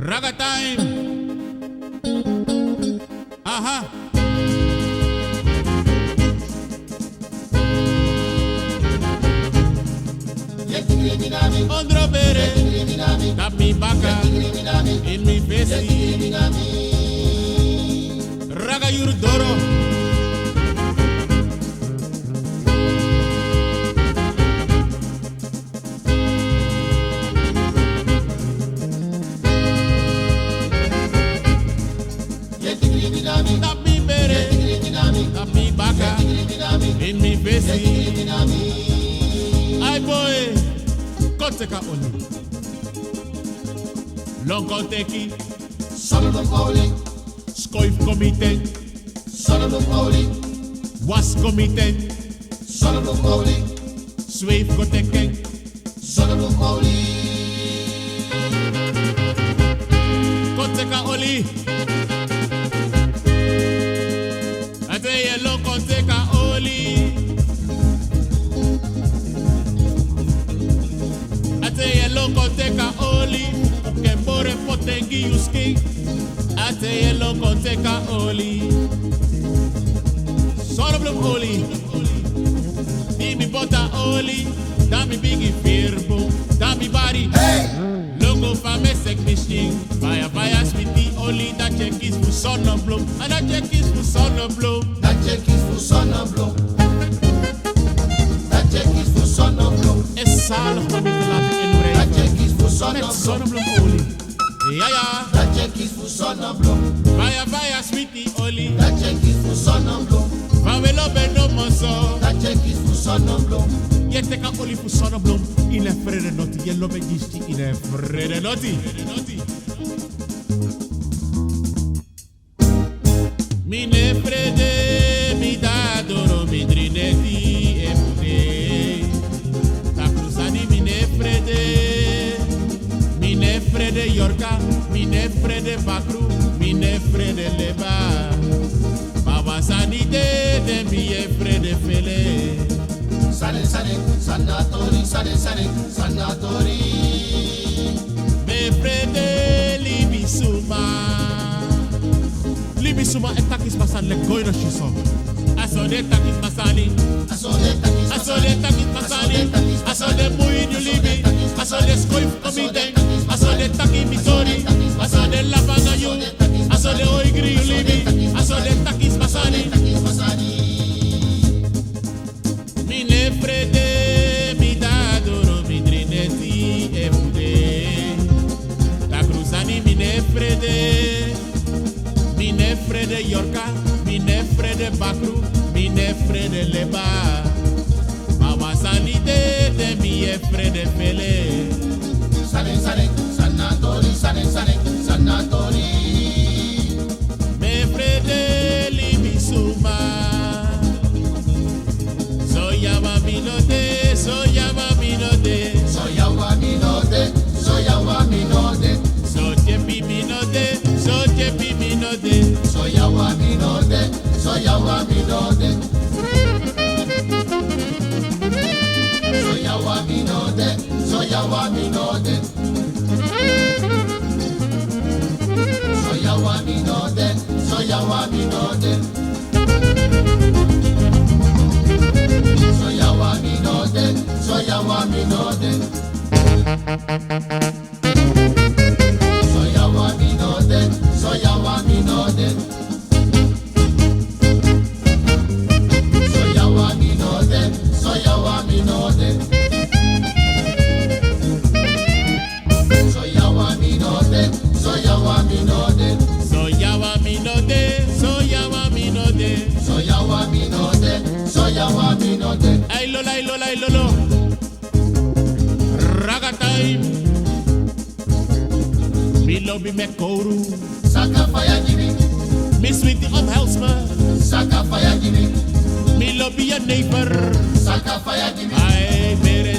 Raga time. Aha. Ondro bere, tap me baka, in me face. Raga yur doro. Tap me bere, tap me baka, in me face. Ay boy, koteka oni. Long konteki, Solomon Oli, skoif komiten, Solomon Oli, was komiten, Solomon Oli, zweef koteken, Solomon Oli, koteka oli. Ateye long koteka oli. Ateye long koteka oli. Kembore potengi yuski. Ateye long koteka oli. Sonneblom oli. Dimi bota oli. Dami bigi firbo. Dami bari. hey, Logo fame sek machine. Vaya smiti oli. Dat check is voor zonneblom. En dat check is voor zonneblom. that check is for Sonneblom. That check is for Sonneblom. Is zalig om je te laten That inbreken. check is for Met Sonneblom. zonnebloemolie. Ja, ja. That check is for Sonneblom. Vaya sweetie olie. That check is for Sonneblom. Van we lopen no mozo. That check is for Sonneblom. Je teka olie voor zonneblom. In een vrede noti. Je lopen gisti in een vrede noti. Mine frede, mi da doro, mi drineti e pune. Ta cruzani mine frede yorka, mine frede bakru, mine frede leba. Babasani de mi e frede fele. Sane, sanatori, sanatori. Me frede libisuma. Libisuma etakis masan le goyno shiso. Asode takis masani. Asode takis masani. Asode muinyu libi. Asode skoif komite. Asode taki misori. Asode lavana yu. Asode oigri yu libi. Asode takis masani. Mine frede mi dadoro mi drineti e fude. Ta cruzani mine frede. Mine frede yorka, mine frede bakru, mine frede leba. Mama sanide de mi e frede fele. Sanatori. Me frede libisuma. Soyama minode, soyama minode. Soyawa minode. So jepi minode, so jepi minode. Soyawa minode. Soyawa minode. Soyawa minode. Soyawa minode. Soyawa minode. Soyawa minode. Soyawa minode. Soyawa minode. Soyawa minode. Soyawa minode. Soyawa minode. Soyawa minode. Soyawa minode. Soyawa minode. Soyawa minode, soyawa minode. Soyawa minode. Soyawa minode. Ay lola, ay lola, ay lolo. Raga time. Mi lobby me koru. Saka fire Jimmy. Mi sweetie omhels me. Saka fire Jimmy. Mi lobby je neighbor. Saka fire Jimmy. Ay mere